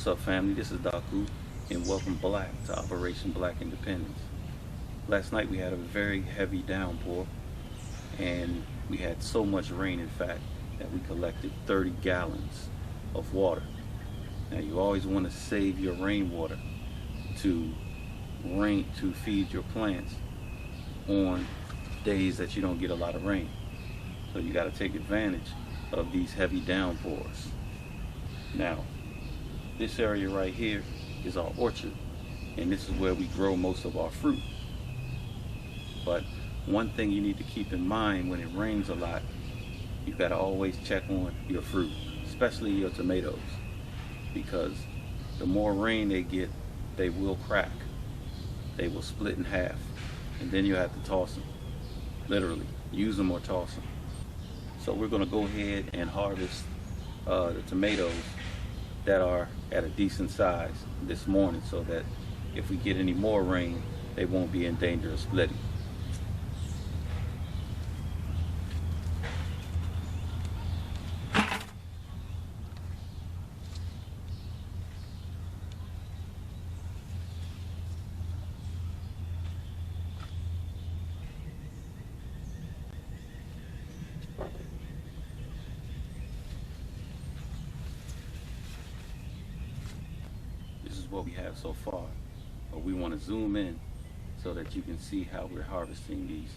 up, family? This is Daku, and welcome back to Operation Black Independence. Last night we had a very heavy downpour, and we had so much rain, in fact, that we collected 30 gallons of water. Now, you always want to save your rainwater to feed your plants on days that you don't get a lot of rain. So you got to take advantage of these heavy downpours. Now, this area right here is our orchard, and this is where we grow most of our fruit. But one thing you need to keep in mind when it rains a lot, you got to always check on your fruit, especially your tomatoes, because the more rain they get, they will crack. They will split in half, and then you have to toss them. Literally, use them or toss them. So we're going to go ahead and harvest the tomatoes that are at a decent size this morning, so that if we get any more rain, they won't be in danger of splitting. This is what we have so far, but we want to zoom in so that you can see how we're harvesting these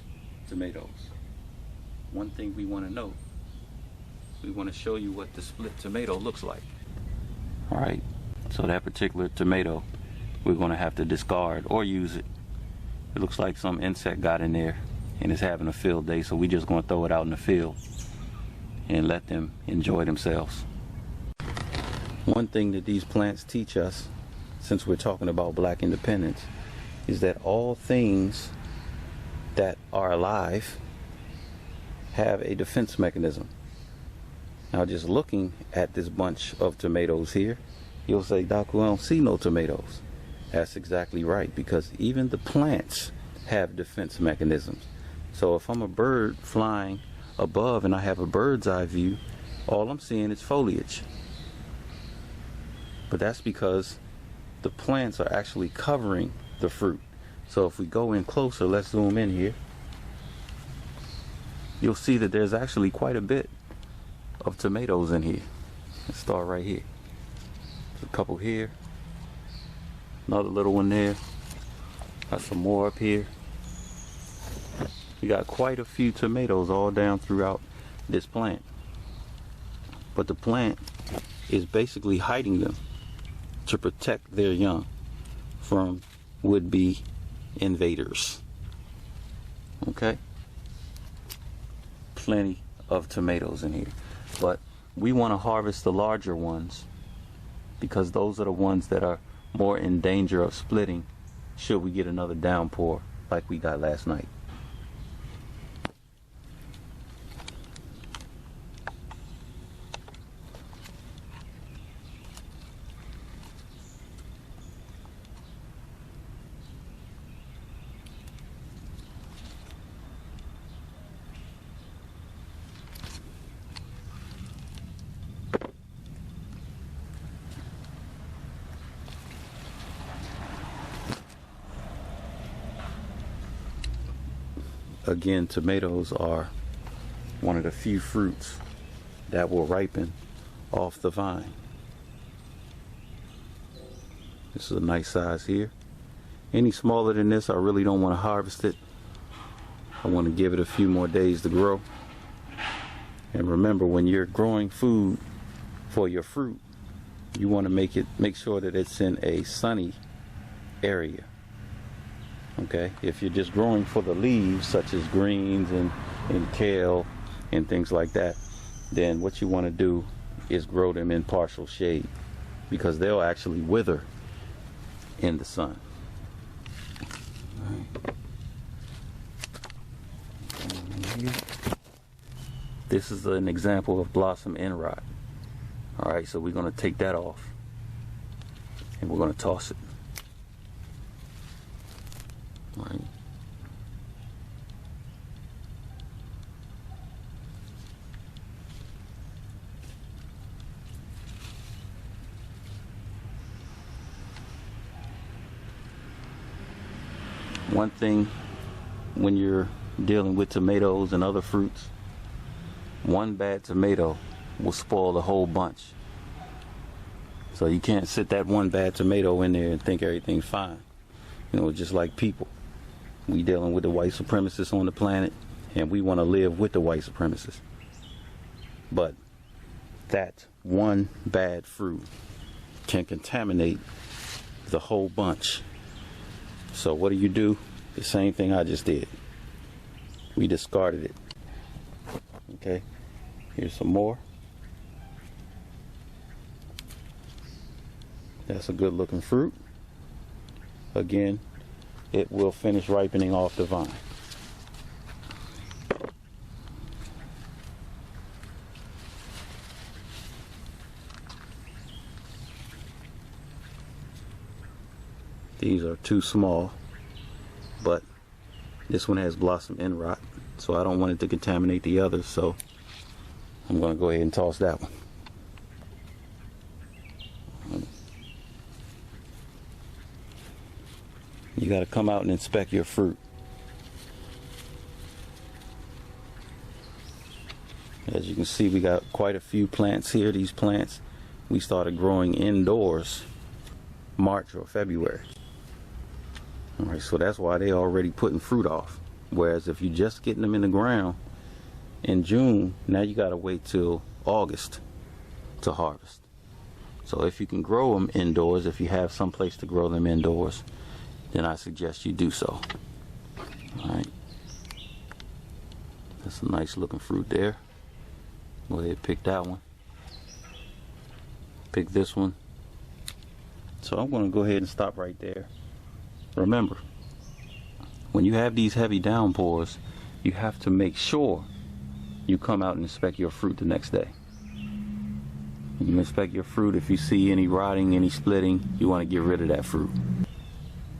tomatoes. One thing we want to know, we want to show you what the split tomato looks like. All right, so that particular tomato we're going to have to discard or use it. It looks like some insect got in there and is having a field day, so we're just going to throw it out in the field and let them enjoy themselves. One thing that these plants teach us, since we're talking about black independence, is that all things that are alive have a defense mechanism. Now, just looking at this bunch of tomatoes here, you'll say, Doc, I don't see no tomatoes. That's exactly right, because even the plants have defense mechanisms. So if I'm a bird flying above and I have a bird's eye view, all I'm seeing is foliage. But that's because the plants are actually covering the fruit. So if we go in closer, let's zoom in here, you'll see that there's actually quite a bit of tomatoes in here. Let's start right here. There's a couple here, another little one there, got some more up here. We got quite a few tomatoes all down throughout this plant. But the plant is basically hiding them to protect their young from would-be invaders. Okay? Plenty of tomatoes in here. But we want to harvest the larger ones because those are the ones that are more in danger of splitting should we get another downpour like we got last night. Again, tomatoes are one of the few fruits that will ripen off the vine. This is a nice size here. Any smaller than this, I really don't want to harvest it. I want to give it a few more days to grow. And remember, when you're growing food for your fruit, you want to make sure that it's in a sunny area. Okay, if you're just growing for the leaves, such as greens and kale and things like that, then what you want to do is grow them in partial shade, because they'll actually wither in the sun. All right. This is an example of blossom end rot. All right, so we're going to take that off and we're going to toss it. Right. One thing when you're dealing with tomatoes and other fruits, one bad tomato will spoil the whole bunch. So you can't sit that one bad tomato in there and think everything's fine. You know, just like people. We dealing with the white supremacists on the planet, and we want to live with the white supremacists. But that one bad fruit can contaminate the whole bunch. So what do? The same thing I just did. We discarded it. Okay, here's some more. That's a good looking fruit. Again, it will finish ripening off the vine. These are too small, but this one has blossom end rot, so I don't want it to contaminate the others, so I'm going to go ahead and toss that one. You got to come out and inspect your fruit. As you can see, we got quite a few plants here. These plants we started growing indoors March or February. All right, so that's why they already putting fruit off. Whereas if you're just getting them in the ground in June, now you got to wait till August to harvest. So if you can grow them indoors, if you have some place to grow them indoors, then I suggest you do so. All right, that's a nice looking fruit there. Go ahead and pick that one. Pick this one. So I'm going to go ahead and stop right there. Remember, when you have these heavy downpours, you have to make sure you come out and inspect your fruit the next day. When you inspect your fruit, if you see any rotting, any splitting, you want to get rid of that fruit.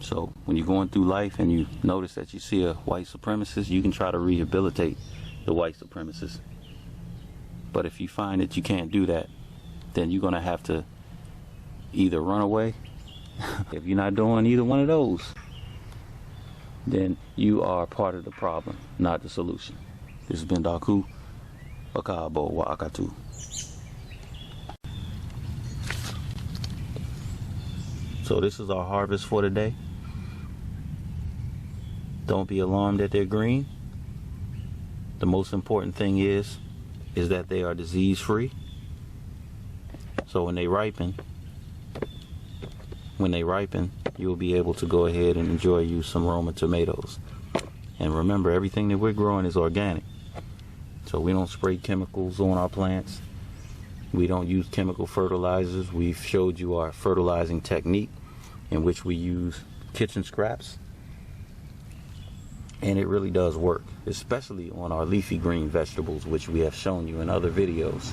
So when you're going through life and you notice that you see a white supremacist, you can try to rehabilitate the white supremacist. But if you find that you can't do that, then you're going to have to either run away. If you're not doing either one of those, then you are part of the problem, not the solution. This has been Daku Akabo wa Akatu. So this is our harvest for today. Don't be alarmed that they're green. The most important thing is that they are disease free. So when they ripen, you'll be able to go ahead and enjoy you some Roma tomatoes. And remember, everything that we're growing is organic. So we don't spray chemicals on our plants. We don't use chemical fertilizers. We've showed you our fertilizing technique in which we use kitchen scraps. And it really does work, especially on our leafy green vegetables, which we have shown you in other videos.